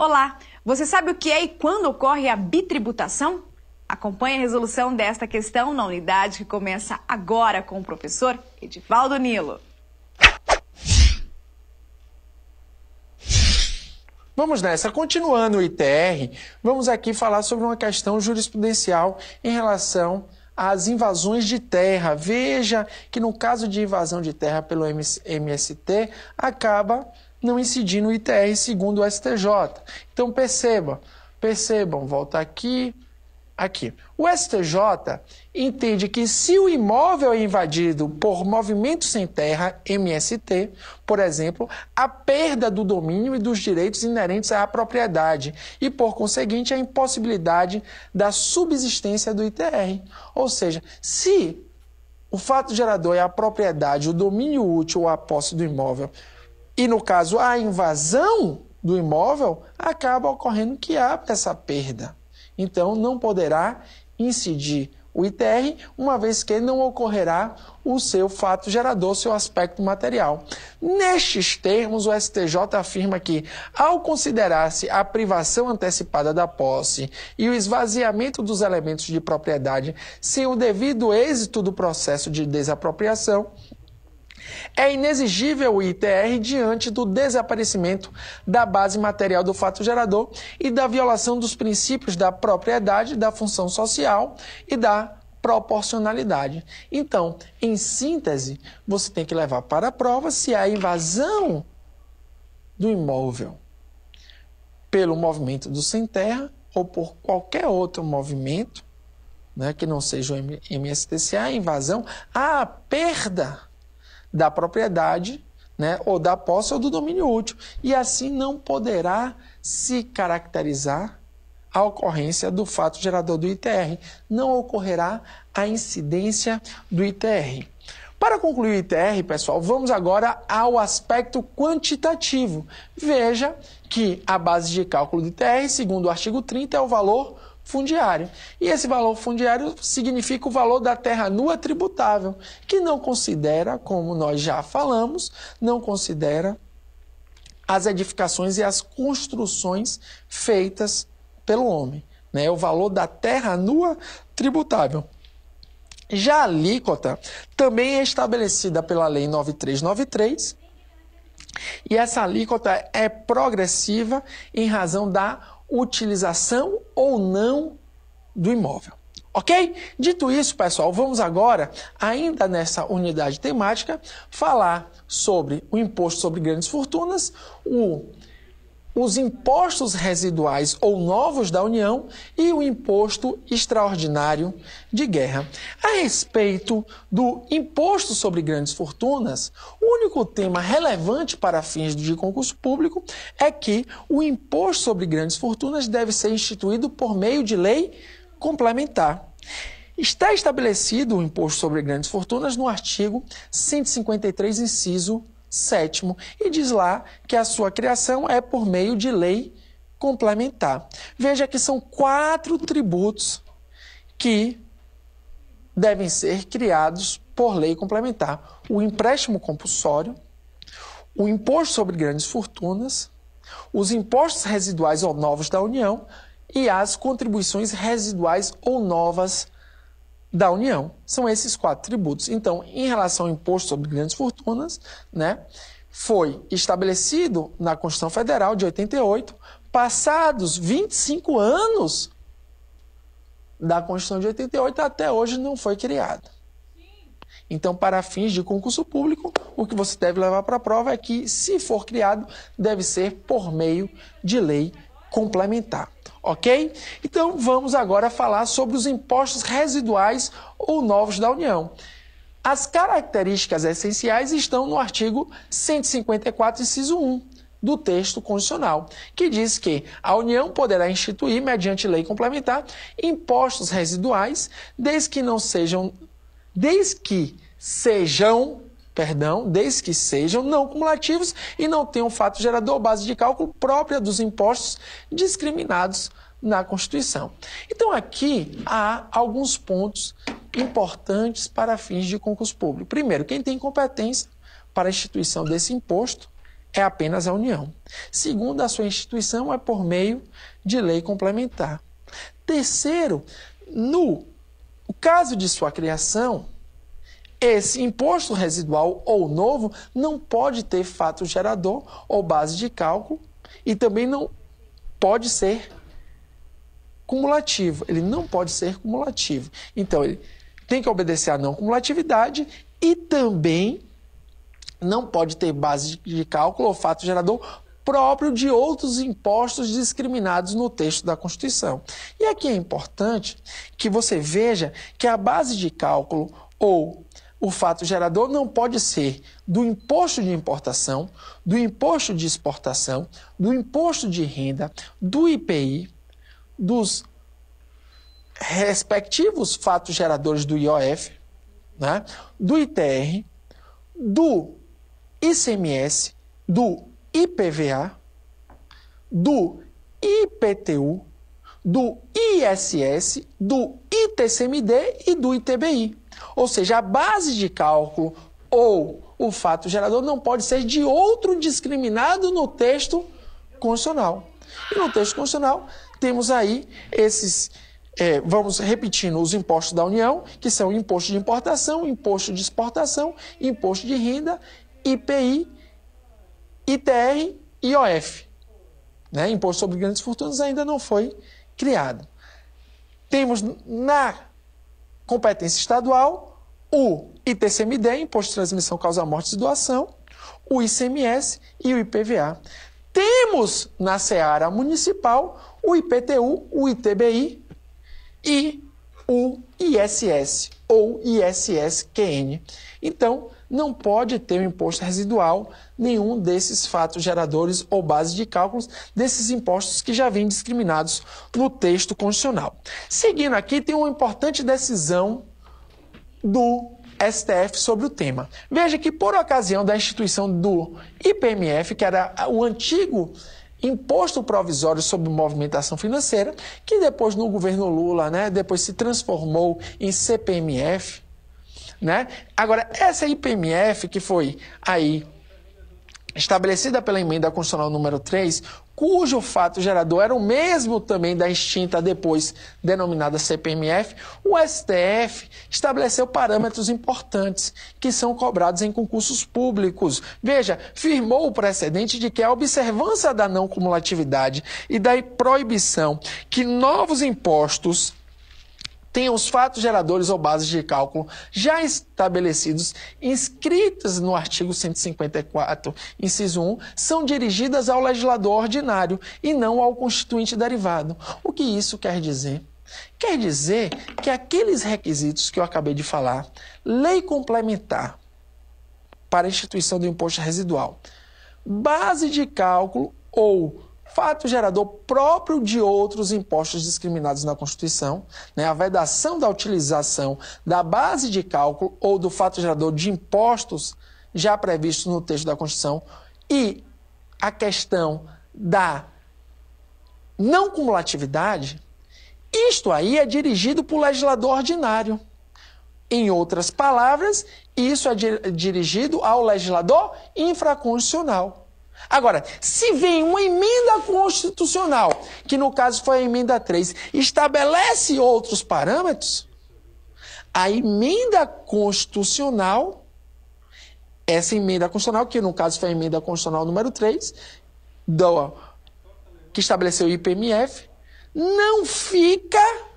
Olá, você sabe o que é e quando ocorre a bitributação? Acompanhe a resolução desta questão na unidade que começa agora com o professor Edivaldo Nilo. Vamos nessa. Continuando o ITR, vamos aqui falar sobre uma questão jurisprudencial em relação às invasões de terra. Veja que no caso de invasão de terra pelo MST, acaba não incidindo o ITR segundo o STJ. Então percebam, volta aqui. O STJ entende que se o imóvel é invadido por movimento sem terra, MST, por exemplo, a perda do domínio e dos direitos inerentes à propriedade e, por conseguinte, a impossibilidade da subsistência do ITR. Ou seja, se o fato gerador é a propriedade, o domínio útil ou a posse do imóvel, e, no caso, a invasão do imóvel, acaba ocorrendo que há essa perda. Então, não poderá incidir o ITR, uma vez que não ocorrerá o seu fato gerador, seu aspecto material. Nestes termos, o STJ afirma que, ao considerar-se a privação antecipada da posse e o esvaziamento dos elementos de propriedade sem o devido êxito do processo de desapropriação, é inexigível o ITR diante do desaparecimento da base material do fato gerador e da violação dos princípios da propriedade, da função social e da proporcionalidade. Então, em síntese, você tem que levar para a prova se a invasão do imóvel pelo movimento do sem terra ou por qualquer outro movimento, que não seja o MST, se há invasão, há perda da propriedade, ou da posse ou do domínio útil. E assim não poderá se caracterizar a ocorrência do fato gerador do ITR. Não ocorrerá a incidência do ITR. Para concluir o ITR, pessoal, vamos agora ao aspecto quantitativo. Veja que a base de cálculo do ITR, segundo o artigo 30, é o valor fundiário. E esse valor fundiário significa o valor da terra nua tributável, que não considera, como nós já falamos, não considera as edificações e as construções feitas pelo homem. É o valor da terra nua tributável. Já a alíquota também é estabelecida pela Lei 9393, e essa alíquota é progressiva em razão da utilização ou não do imóvel. Ok? Dito isso, pessoal, vamos agora, ainda nessa unidade temática, falar sobre o imposto sobre grandes fortunas, os impostos residuais ou novos da União e o imposto extraordinário de guerra. A respeito do imposto sobre grandes fortunas, o único tema relevante para fins de concurso público é que o imposto sobre grandes fortunas deve ser instituído por meio de lei complementar. Está estabelecido o imposto sobre grandes fortunas no artigo 153, inciso 7º, e diz lá que a sua criação é por meio de lei complementar. Veja que são 4 tributos que devem ser criados por lei complementar: o empréstimo compulsório, o imposto sobre grandes fortunas, os impostos residuais ou novos da União e as contribuições residuais ou novas da União. São esses 4 tributos. Então, em relação ao imposto sobre grandes fortunas, foi estabelecido na Constituição Federal de 88, passados 25 anos da Constituição de 88, até hoje não foi criado. Então, para fins de concurso público, o que você deve levar para a prova é que, se for criado, deve ser por meio de lei complementar. Ok? Então, vamos agora falar sobre os impostos residuais ou novos da União. As características essenciais estão no artigo 154, inciso 1 do texto constitucional, que diz que a União poderá instituir, mediante lei complementar, impostos residuais, desde que sejam não cumulativos e não tenham fato gerador ou base de cálculo própria dos impostos discriminados na Constituição. Então, aqui há alguns pontos importantes para fins de concurso público. Primeiro, quem tem competência para a instituição desse imposto é apenas a União. Segundo, a sua instituição é por meio de lei complementar. Terceiro, no caso de sua criação, esse imposto residual ou novo não pode ter fato gerador ou base de cálculo e também não pode ser cumulativo. Ele não pode ser cumulativo. Então, ele tem que obedecer à não cumulatividade e também não pode ter base de cálculo ou fato gerador próprio de outros impostos discriminados no texto da Constituição. E aqui é importante que você veja que a base de cálculo ou o fato gerador não pode ser do imposto de importação, do imposto de exportação, do imposto de renda, do IPI, dos respectivos fatos geradores do IOF, né? Do ITR, do ICMS, do IPVA, do IPTU, do ISS, do ITCMD e do ITBI. Ou seja, a base de cálculo ou o fato gerador não pode ser de outro discriminado no texto constitucional. E no texto constitucional temos aí esses, vamos repetindo, os impostos da União, que são imposto de importação, imposto de exportação, imposto de renda, IPI, ITR e IOF. Né? Imposto sobre grandes fortunas ainda não foi criado. Temos na competência estadual o ITCMD, Imposto de Transmissão, Causa Mortes e Doação, o ICMS e o IPVA. Temos na seara municipal o IPTU, o ITBI e o ISS ou ISSQN. Então, não pode ter um imposto residual nenhum desses fatos geradores ou base de cálculos desses impostos que já vêm discriminados no texto constitucional. Seguindo aqui, tem uma importante decisão do STF sobre o tema. Veja que, por ocasião da instituição do IPMF, que era o antigo Imposto Provisório sobre Movimentação Financeira, que depois no governo Lula, né, depois se transformou em CPMF, né? Agora, essa IPMF que foi aí estabelecida pela emenda constitucional número 3, cujo fato gerador era o mesmo também da extinta depois denominada CPMF, o STF estabeleceu parâmetros importantes que são cobrados em concursos públicos. Veja, firmou o precedente de que a observância da não cumulatividade e da proibição que novos impostos tenham os fatos geradores ou bases de cálculo já estabelecidos, inscritas no artigo 154, inciso 1, são dirigidas ao legislador ordinário e não ao constituinte derivado. O que isso quer dizer? Quer dizer que aqueles requisitos que eu acabei de falar, lei complementar para a instituição do imposto residual, base de cálculo ou fato gerador próprio de outros impostos discriminados na Constituição, né? A vedação da utilização da base de cálculo ou do fato gerador de impostos já previstos no texto da Constituição e a questão da não cumulatividade, isto aí é dirigido por legislador ordinário. Em outras palavras, isso é dirigido ao legislador infraconstitucional. Agora, se vem uma emenda constitucional, que no caso foi a emenda 3, estabelece outros parâmetros, a emenda constitucional, essa emenda constitucional, que no caso foi a emenda constitucional número 3, que estabeleceu o IPMF, não fica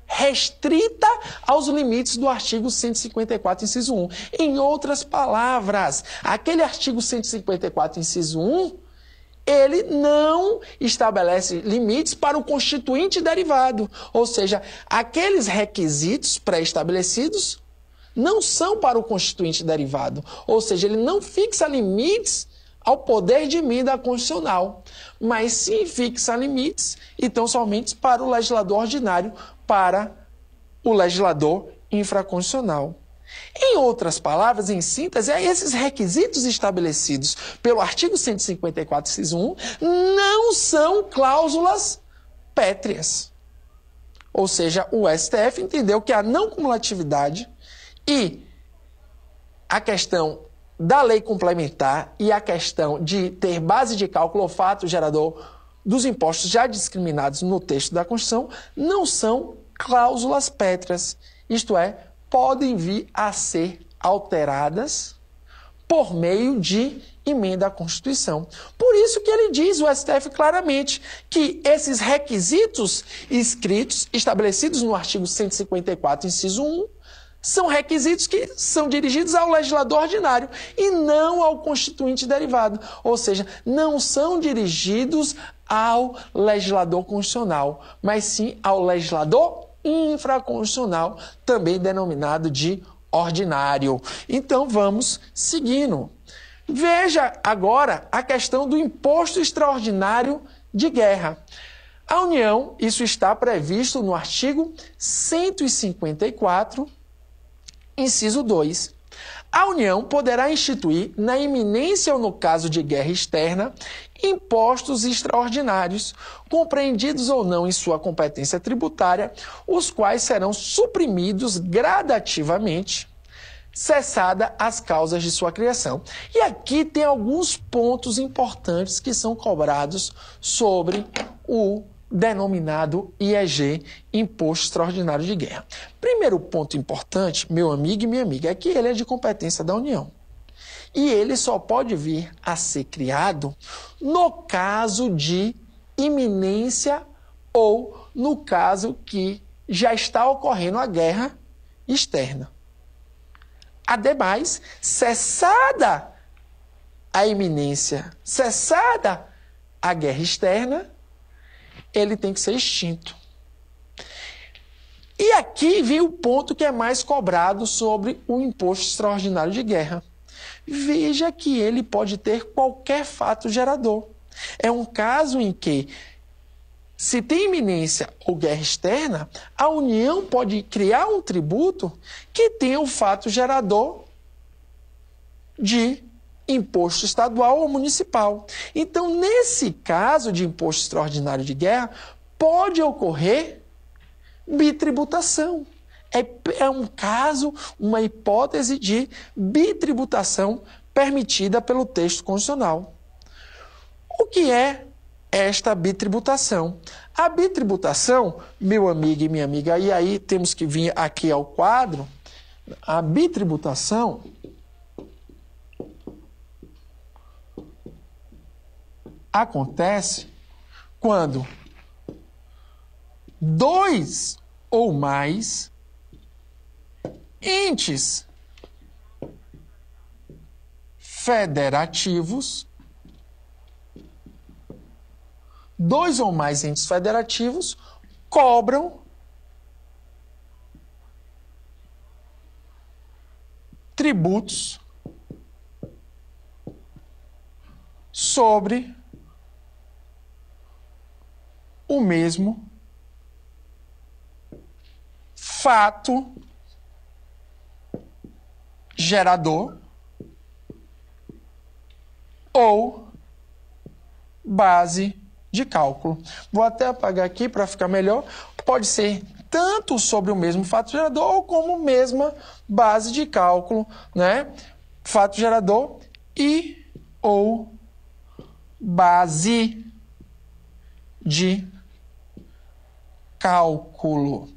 restrita aos limites do artigo 154, inciso 1. Em outras palavras, aquele artigo 154, inciso 1, ele não estabelece limites para o constituinte derivado. Ou seja, aqueles requisitos pré-estabelecidos não são para o constituinte derivado. Ou seja, ele não fixa limites ao poder de emenda constitucional, mas sim fixa limites, então somente para o legislador ordinário, para o legislador infraconstitucional. Em outras palavras, em síntese, esses requisitos estabelecidos pelo artigo 154, inciso 1, não são cláusulas pétreas. Ou seja, o STF entendeu que a não cumulatividade e a questão da lei complementar e a questão de ter base de cálculo ou fato gerador dos impostos já discriminados no texto da Constituição não são cláusulas pétreas, isto é, podem vir a ser alteradas por meio de emenda à Constituição. Por isso que ele diz, o STF, claramente, que esses requisitos estabelecidos no artigo 154, inciso 1, são requisitos que são dirigidos ao legislador ordinário e não ao constituinte derivado. Ou seja, não são dirigidos ao legislador constitucional, mas sim ao legislador infraconstitucional, também denominado de ordinário. Então, vamos seguindo. Veja agora a questão do imposto extraordinário de guerra. A União, isso está previsto no artigo 154, inciso 2. A União poderá instituir, na iminência ou no caso de guerra externa, impostos extraordinários, compreendidos ou não em sua competência tributária, os quais serão suprimidos gradativamente, cessada as causas de sua criação. E aqui tem alguns pontos importantes que são cobrados sobre o denominado IEG, Imposto Extraordinário de Guerra. Primeiro ponto importante, meu amigo e minha amiga, é que ele é de competência da União. E ele só pode vir a ser criado no caso de iminência ou no caso que já está ocorrendo a guerra externa. Ademais, cessada a iminência, cessada a guerra externa, ele tem que ser extinto. E aqui vem o ponto que é mais cobrado sobre o imposto extraordinário de guerra. Veja que ele pode ter qualquer fato gerador. É um caso em que, se tem iminência ou guerra externa, a União pode criar um tributo que tenha o fato gerador de imposto estadual ou municipal. Então, nesse caso de imposto extraordinário de guerra, pode ocorrer bitributação. É um caso, uma hipótese de bitributação permitida pelo texto constitucional. O que é esta bitributação? A bitributação, meu amigo e minha amiga, e aí temos que vir aqui ao quadro, a bitributação acontece quando dois ou mais entes federativos, cobram tributos sobre o mesmo fato gerador ou base de cálculo. Vou até apagar aqui para ficar melhor. Pode ser tanto sobre o mesmo fato gerador ou como mesma base de cálculo, né? Fato gerador e ou base de cálculo.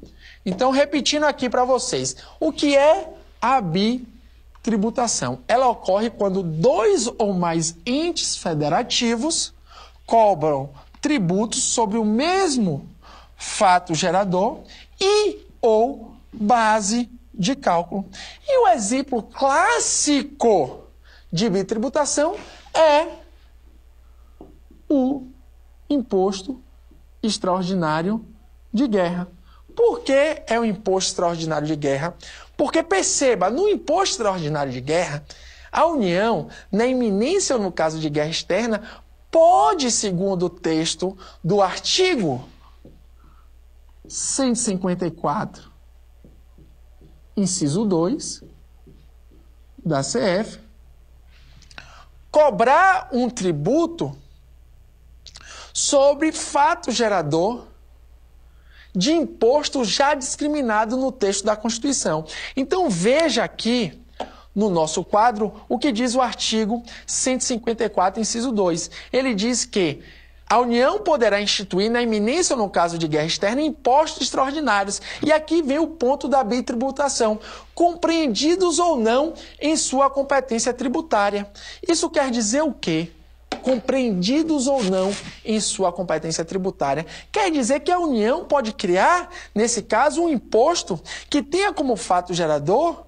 Então, repetindo aqui para vocês, o que é a bitributação? Ela ocorre quando dois ou mais entes federativos cobram tributos sobre o mesmo fato gerador e ou base de cálculo. E o exemplo clássico de bitributação é o imposto extraordinário de guerra. Por que é o imposto extraordinário de guerra? Porque, perceba, no imposto extraordinário de guerra, a União, na iminência ou no caso de guerra externa, pode, segundo o texto do artigo 154, inciso 2, da CF, cobrar um tributo sobre fato gerador de imposto já discriminado no texto da Constituição. Então, veja aqui, no nosso quadro o que diz o artigo 154, inciso 2. Ele diz que a União poderá instituir, na iminência ou no caso de guerra externa, impostos extraordinários. E aqui vem o ponto da bitributação, compreendidos ou não em sua competência tributária. Isso quer dizer o quê? Compreendidos ou não em sua competência tributária. Quer dizer que a União pode criar, nesse caso, um imposto que tenha como fato gerador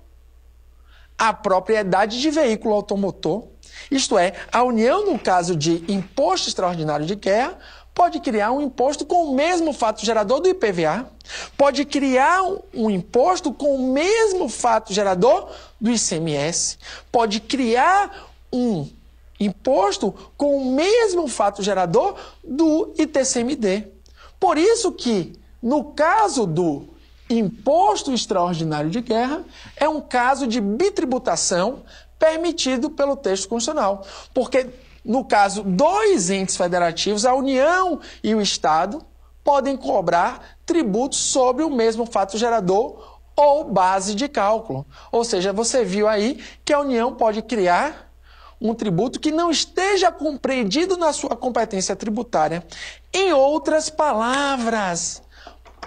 a propriedade de veículo automotor. Isto é, a União, no caso de imposto extraordinário de guerra, pode criar um imposto com o mesmo fato gerador do IPVA, pode criar um imposto com o mesmo fato gerador do ICMS, pode criar um imposto com o mesmo fato gerador do ITCMD. Por isso que, no caso do imposto extraordinário de guerra, é um caso de bitributação permitido pelo texto constitucional. Porque, no caso, dois entes federativos, a União e o Estado, podem cobrar tributos sobre o mesmo fato gerador ou base de cálculo. Ou seja, você viu aí que a União pode criar um tributo que não esteja compreendido na sua competência tributária. Em outras palavras,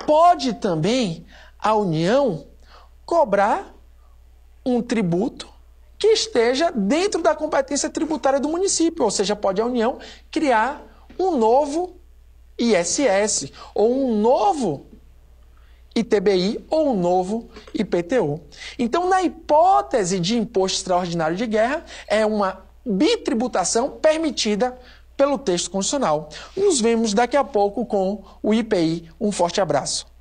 pode também a União cobrar um tributo que esteja dentro da competência tributária do município, ou seja, pode a União criar um novo ISS, ou um novo ITBI, ou um novo IPTU. Então, na hipótese de imposto extraordinário de guerra, é uma bitributação permitida pelo texto constitucional. Nos vemos daqui a pouco com o IPI. Um forte abraço.